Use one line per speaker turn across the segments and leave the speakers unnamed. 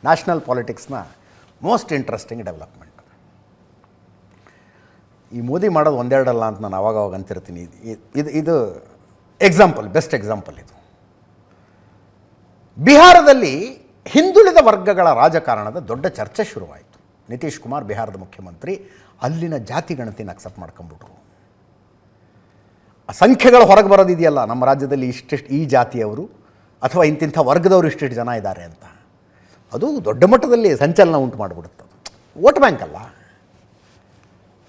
National ಪಾಲಿಟಿಕ್ಸ್ನ most interesting development. ಈ ಮೋದಿ ಮಾಡೋದು ಒಂದೆರಡಲ್ಲ ಅಂತ ನಾನು ಅವಾಗ ಅಂತಿರ್ತೀನಿ. ಇದು ಎಕ್ಸಾಂಪಲ್, ಬೆಸ್ಟ್ ಎಕ್ಸಾಂಪಲ್ ಇದು. ಬಿಹಾರದಲ್ಲಿ ಹಿಂದುಳಿದ ವರ್ಗಗಳ ರಾಜಕಾರಣದ ದೊಡ್ಡ ಚರ್ಚೆ ಶುರುವಾಯಿತು. ನಿತೀಶ್ ಕುಮಾರ್ ಬಿಹಾರದ ಮುಖ್ಯಮಂತ್ರಿ, ಅಲ್ಲಿನ ಜಾತಿ ಗಣತಿನ ಅಕ್ಸೆಪ್ಟ್ ಮಾಡ್ಕೊಂಬಿಟ್ರು. ಆ ಸಂಖ್ಯೆಗಳು ಹೊರಗೆ ಬರೋದಿದೆಯಲ್ಲ, ನಮ್ಮ ರಾಜ್ಯದಲ್ಲಿ ಇಷ್ಟಿಷ್ಟು ಈ ಜಾತಿಯವರು ಅಥವಾ ಇಂತಿಂಥ ವರ್ಗದವರು ಇಷ್ಟಿಷ್ಟು ಜನ ಇದ್ದಾರೆ ಅಂತ, ಅದು ದೊಡ್ಡ ಮಟ್ಟದಲ್ಲಿ ಸಂಚಲನ ಉಂಟು ಮಾಡಿಬಿಡುತ್ತೆ. ವೋಟ್ ಬ್ಯಾಂಕ್ ಅಲ್ಲ.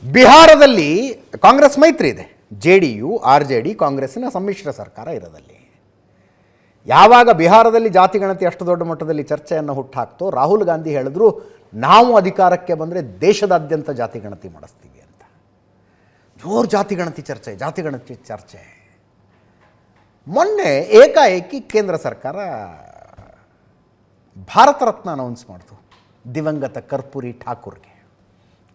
ಬಿಹಾರದಲ್ಲಿ ಕಾಂಗ್ರೆಸ್ ಮೈತ್ರಿ ಇದೆ, JDU RJD ಕಾಂಗ್ರೆಸ್ಸಿನ ಸಮ್ಮಿಶ್ರ ಸರ್ಕಾರ ಇರೋದಲ್ಲಿ. ಯಾವಾಗ ಬಿಹಾರದಲ್ಲಿ ಜಾತಿ ಗಣತಿ ಅಷ್ಟು ದೊಡ್ಡ ಮಟ್ಟದಲ್ಲಿ ಚರ್ಚೆಯನ್ನು ಹುಟ್ಟಾಕ್ತೋ, ರಾಹುಲ್ ಗಾಂಧಿ ಹೇಳಿದ್ರು ನಾವು ಅಧಿಕಾರಕ್ಕೆ ಬಂದರೆ ದೇಶದಾದ್ಯಂತ ಜಾತಿ ಗಣತಿ ಮಾಡಿಸ್ತೀವಿ ಅಂತ. ಜೋರು ಜಾತಿ ಗಣತಿ ಚರ್ಚೆ. ಮೊನ್ನೆ ಏಕಾಏಕಿ ಕೇಂದ್ರ ಸರ್ಕಾರ ಭಾರತ ರತ್ನ ಅನೌನ್ಸ್ ಮಾಡ್ತು ದಿವಂಗತ ಕರ್ಪೂರಿ ಠಾಕೂರ್ಗೆ.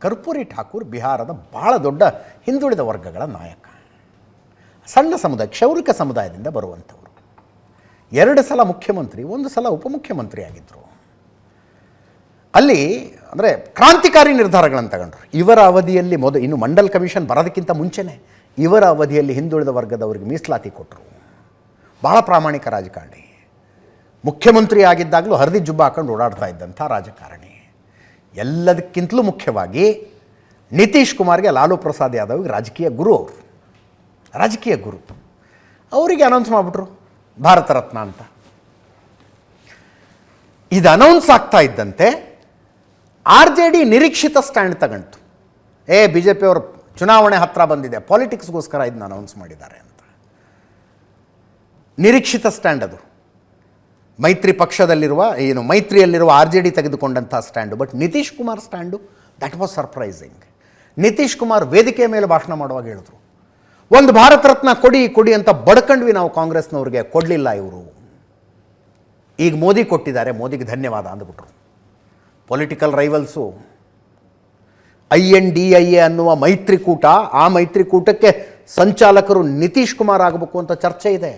ಕರ್ಪೂರಿ ಠಾಕೂರ್ ಬಿಹಾರದ ಬಹಳ ದೊಡ್ಡ ಹಿಂದುಳಿದ ವರ್ಗಗಳ ನಾಯಕ, ಸಣ್ಣ ಸಮುದಾಯ, ಕ್ಷೌರಿಕ ಸಮುದಾಯದಿಂದ ಬರುವಂಥವರು. 2 ಸಲ ಮುಖ್ಯಮಂತ್ರಿ, 1 ಸಲ ಉಪಮುಖ್ಯಮಂತ್ರಿ ಆಗಿದ್ದರು. ಅಲ್ಲಿ ಅಂದರೆ ಕ್ರಾಂತಿಕಾರಿ ನಿರ್ಧಾರಗಳನ್ನು ತಗೊಂಡ್ರು. ಇವರ ಅವಧಿಯಲ್ಲಿ ಇನ್ನು ಮಂಡಲ್ ಕಮಿಷನ್ ಬರೋದಕ್ಕಿಂತ ಮುಂಚೆನೇ ಇವರ ಅವಧಿಯಲ್ಲಿ ಹಿಂದುಳಿದ ವರ್ಗದವರಿಗೆ ಮೀಸಲಾತಿ ಕೊಟ್ಟರು. ಭಾಳ ಪ್ರಾಮಾಣಿಕ ರಾಜಕಾರಣಿ. ಮುಖ್ಯಮಂತ್ರಿ ಆಗಿದ್ದಾಗಲೂ ಹರಿದಿ ಜುಬ್ಬ ಹಾಕೊಂಡು ಓಡಾಡ್ತಾ ಇದ್ದಂಥ ರಾಜಕಾರಣಿ. ಎಲ್ಲದಕ್ಕಿಂತಲೂ ಮುಖ್ಯವಾಗಿ ನಿತೀಶ್ ಕುಮಾರ್ಗೆ ಲಾಲೂ ಪ್ರಸಾದ್ ಯಾದವ್ಗೆ ರಾಜಕೀಯ ಗುರು. ಅವರಿಗೆ ಅನೌನ್ಸ್ ಮಾಡಿಬಿಟ್ರು ಭಾರತ ರತ್ನ ಅಂತ. ಇದು ಅನೌನ್ಸ್ ಆಗ್ತಾ ಇದ್ದಂತೆ RJD ನಿರೀಕ್ಷಿತ ಸ್ಟ್ಯಾಂಡ್ ತಗೊಂಡು, BJP ಅವರು ಚುನಾವಣೆ ಹತ್ತಿರ ಬಂದಿದೆ, ಪಾಲಿಟಿಕ್ಸ್ಗೋಸ್ಕರ ಇದನ್ನ ಅನೌನ್ಸ್ ಮಾಡಿದ್ದಾರೆ ಅಂತ. ನಿರೀಕ್ಷಿತ ಸ್ಟ್ಯಾಂಡ್ ಅದು. ಮೈತ್ರಿ ಪಕ್ಷದಲ್ಲಿರುವ ಮೈತ್ರಿಯಲ್ಲಿರುವ RJD ತೆಗೆದುಕೊಂಡಂಥ stand. But Nitish Kumar stand that was surprising. Nitish Kumar ವೇದಿಕೆಯ ಮೇಲೆ ಭಾಷಣ ಮಾಡುವಾಗ ಹೇಳಿದ್ರು, ಒಂದು ಭಾರತ ರತ್ನ ಕೊಡಿ ಅಂತ ಬಡ್ಕಂಡ್ವಿ ನಾವು ಕಾಂಗ್ರೆಸ್ನವ್ರಿಗೆ, ಕೊಡಲಿಲ್ಲ ಇವರು. ಈಗ ಮೋದಿ ಕೊಟ್ಟಿದ್ದಾರೆ, ಮೋದಿಗೆ ಧನ್ಯವಾದ ಅಂದ್ಬಿಟ್ರು. ಪೊಲಿಟಿಕಲ್ ರೈವಲ್ಸು INDIA ಅನ್ನುವ ಮೈತ್ರಿಕೂಟ, ಆ ಮೈತ್ರಿಕೂಟಕ್ಕೆ ಸಂಚಾಲಕರು ನಿತೀಶ್ ಕುಮಾರ್ ಆಗಬೇಕು ಅಂತ ಚರ್ಚೆ ಇದೆ.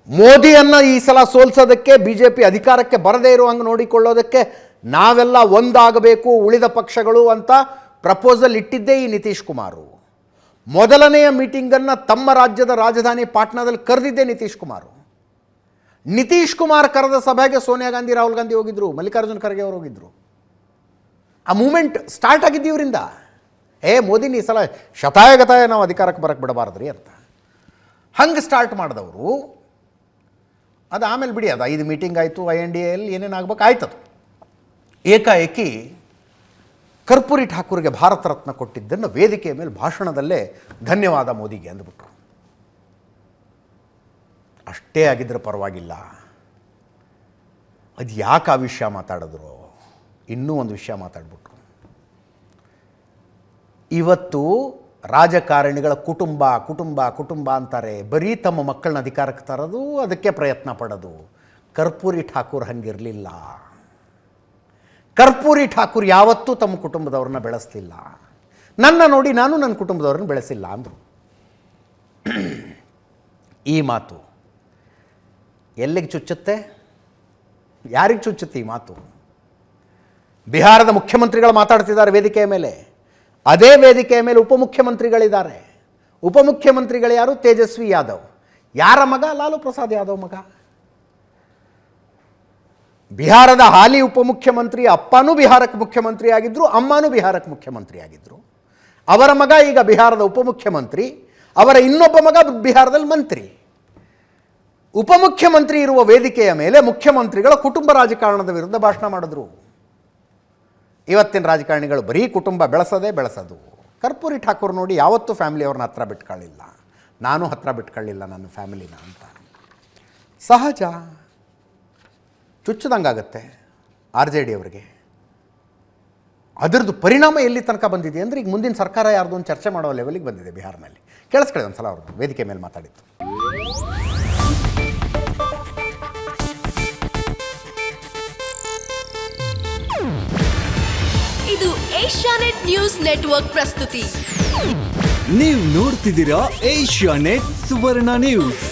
ಮೋದಿಯನ್ನು ಈ ಸಲ ಸೋಲ್ಸೋದಕ್ಕೆ, BJP ಅಧಿಕಾರಕ್ಕೆ ಬರದೇ ಇರೋ ಹಂಗೆ ನೋಡಿಕೊಳ್ಳೋದಕ್ಕೆ ನಾವೆಲ್ಲ ಒಂದಾಗಬೇಕು ಉಳಿದ ಪಕ್ಷಗಳು ಅಂತ ಪ್ರಪೋಸಲ್ ಇಟ್ಟಿದ್ದೇ ಈ ನಿತೀಶ್ ಕುಮಾರು. ಮೊದಲನೆಯ ಮೀಟಿಂಗನ್ನು ತಮ್ಮ ರಾಜ್ಯದ ರಾಜಧಾನಿ ಪಾಟ್ನಾದಲ್ಲಿ ಕರೆದಿದ್ದೇ ನಿತೀಶ್ ಕುಮಾರು. ನಿತೀಶ್ ಕುಮಾರ್ ಕರೆದ ಸಭೆಗೆ ಸೋನಿಯಾ ಗಾಂಧಿ, ರಾಹುಲ್ ಗಾಂಧಿ ಹೋಗಿದ್ರು, ಮಲ್ಲಿಕಾರ್ಜುನ್ ಖರ್ಗೆ ಅವರು ಹೋಗಿದ್ರು. ಆ ಮೂಮೆಂಟ್ ಸ್ಟಾರ್ಟ್ ಆಗಿದ್ದು ಇವರಿಂದ. ಮೋದಿನ ಈ ಸಲ ಶತಾಯಗತಾಯ ನಾವು ಅಧಿಕಾರಕ್ಕೆ ಬರಕ್ಕೆ ಬಿಡಬಾರ್ದ್ರಿ ಅಂತ ಹಂಗೆ ಸ್ಟಾರ್ಟ್ ಮಾಡಿದವರು. ಅದು ಆಮೇಲೆ ಬಿಡಿ, ಅದು 5 ಮೀಟಿಂಗ್ ಆಯಿತು, INDAಯಲ್ಲಿ ಏನೇನಾಗಬೇಕು ಆಯ್ತದು. ಏಕಾಏಕಿ ಕರ್ಪೂರಿ ಠಾಕೂರ್ಗೆ ಭಾರತ ರತ್ನ ಕೊಟ್ಟಿದ್ದನ್ನು ವೇದಿಕೆಯ ಮೇಲೆ ಭಾಷಣದಲ್ಲೇ ಧನ್ಯವಾದ ಮೋದಿಗೆ ಅಂದ್ಬಿಟ್ರು. ಅಷ್ಟೇ ಆಗಿದ್ರೆ ಪರವಾಗಿಲ್ಲ, ಅದು ಯಾಕೆ ಆ ವಿಷಯ ಮಾತಾಡಿದ್ರು, ಇನ್ನೂ ಒಂದು ವಿಷಯ ಮಾತಾಡ್ಬಿಟ್ರು. ಇವತ್ತು ರಾಜಕಾರಣಿಗಳ ಕುಟುಂಬ ಅಂತಾರೆ, ಬರೀ ತಮ್ಮ ಮಕ್ಕಳನ್ನ ಅಧಿಕಾರಕ್ಕೆ ತರೋದು, ಅದಕ್ಕೆ ಪ್ರಯತ್ನ ಪಡೋದು. ಕರ್ಪೂರಿ ಠಾಕೂರ್ ಹಂಗಿರಲಿಲ್ಲ. ಕರ್ಪೂರಿ ಠಾಕೂರ್ ಯಾವತ್ತೂ ತಮ್ಮ ಕುಟುಂಬದವ್ರನ್ನ ಬೆಳೆಸಲಿಲ್ಲ. ನನ್ನ ನೋಡಿ ನಾನು ನನ್ನ ಕುಟುಂಬದವ್ರನ್ನ ಬೆಳೆಸಿಲ್ಲ ಅಂದರು. ಈ ಮಾತು ಎಲ್ಲಿಗೆ ಚುಚ್ಚುತ್ತೆ? ಯಾರಿಗೆ ಚುಚ್ಚುತ್ತೆ ಈ ಮಾತು? ಬಿಹಾರದ ಮುಖ್ಯಮಂತ್ರಿಗಳು ಮಾತಾಡ್ತಿದ್ದಾರೆ ವೇದಿಕೆಯ ಮೇಲೆ. ಅದೇ ವೇದಿಕೆಯ ಮೇಲೆ ಉಪಮುಖ್ಯಮಂತ್ರಿಗಳಿದ್ದಾರೆ. ಉಪಮುಖ್ಯಮಂತ್ರಿಗಳು ಯಾರು? ತೇಜಸ್ವಿ ಯಾದವ್. ಯಾರ ಮಗ? ಲಾಲೂ ಪ್ರಸಾದ್ ಯಾದವ್ ಮಗ. ಬಿಹಾರದ ಹಾಲಿ ಉಪಮುಖ್ಯಮಂತ್ರಿ ಅಪ್ಪನೂ ಬಿಹಾರಕ್ಕೆ ಮುಖ್ಯಮಂತ್ರಿ ಆಗಿದ್ದರು, ಅಮ್ಮನೂ ಬಿಹಾರಕ್ಕೆ ಮುಖ್ಯಮಂತ್ರಿ ಆಗಿದ್ದರು. ಅವರ ಮಗ ಈಗ ಬಿಹಾರದ ಉಪಮುಖ್ಯಮಂತ್ರಿ, ಅವರ ಇನ್ನೊಬ್ಬ ಮಗ ಬಿಹಾರದಲ್ಲಿ ಮಂತ್ರಿ. ಉಪಮುಖ್ಯಮಂತ್ರಿ ಇರುವ ವೇದಿಕೆಯ ಮೇಲೆ ಮುಖ್ಯಮಂತ್ರಿಗಳ ಕುಟುಂಬ ರಾಜಕಾರಣದ ವಿರುದ್ಧ ಭಾಷಣ ಮಾಡಿದ್ರು. ಇವತ್ತಿನ ರಾಜಕಾರಣಿಗಳು ಬರೀ ಕುಟುಂಬ ಬೆಳೆಸೋದು. ಕರ್ಪೂರಿ ಠಾಕೂರ್ ನೋಡಿ ಯಾವತ್ತೂ ಫ್ಯಾಮಿಲಿಯವ್ರನ್ನ ಹತ್ರ ಬಿಟ್ಕೊಳ್ಳಿಲ್ಲ. ನಾನು ಹತ್ರ ಬಿಟ್ಕೊಳ್ಳಿಲ್ಲ ನನ್ನ ಫ್ಯಾಮಿಲಿನ ಅಂತ. ಸಹಜ, ಚುಚ್ಚದಂಗಾಗತ್ತೆ RJD ಅವರಿಗೆ. ಅದರದ್ದು ಪರಿಣಾಮ ಎಲ್ಲಿ ತನಕ ಬಂದಿದೆ ಅಂದರೆ, ಈಗ ಮುಂದಿನ ಸರ್ಕಾರ ಯಾರ್ದು ಒಂದು ಚರ್ಚೆ ಮಾಡೋ ಲೆವೆಲಿಗೆ ಬಂದಿದೆ ಬಿಹಾರ್ನಲ್ಲಿ. ಕೇಳಿಸ್ಕೊಳ್ಳಿ ಒಂದು ಸಲ ಅವ್ರದ್ದು ವೇದಿಕೆ ಮೇಲೆ ಮಾತಾಡಿತ್ತು.
ಇದು ಏಷ್ಯಾನೆಟ್ ನ್ಯೂಸ್ ನೆಟ್ವರ್ಕ್ ಪ್ರಸ್ತುತಿ.
ನೀವು ನೋಡ್ತಿದ್ದೀರಾ ಏಷ್ಯಾನೆಟ್ ಸುವರ್ಣ ನ್ಯೂಸ್.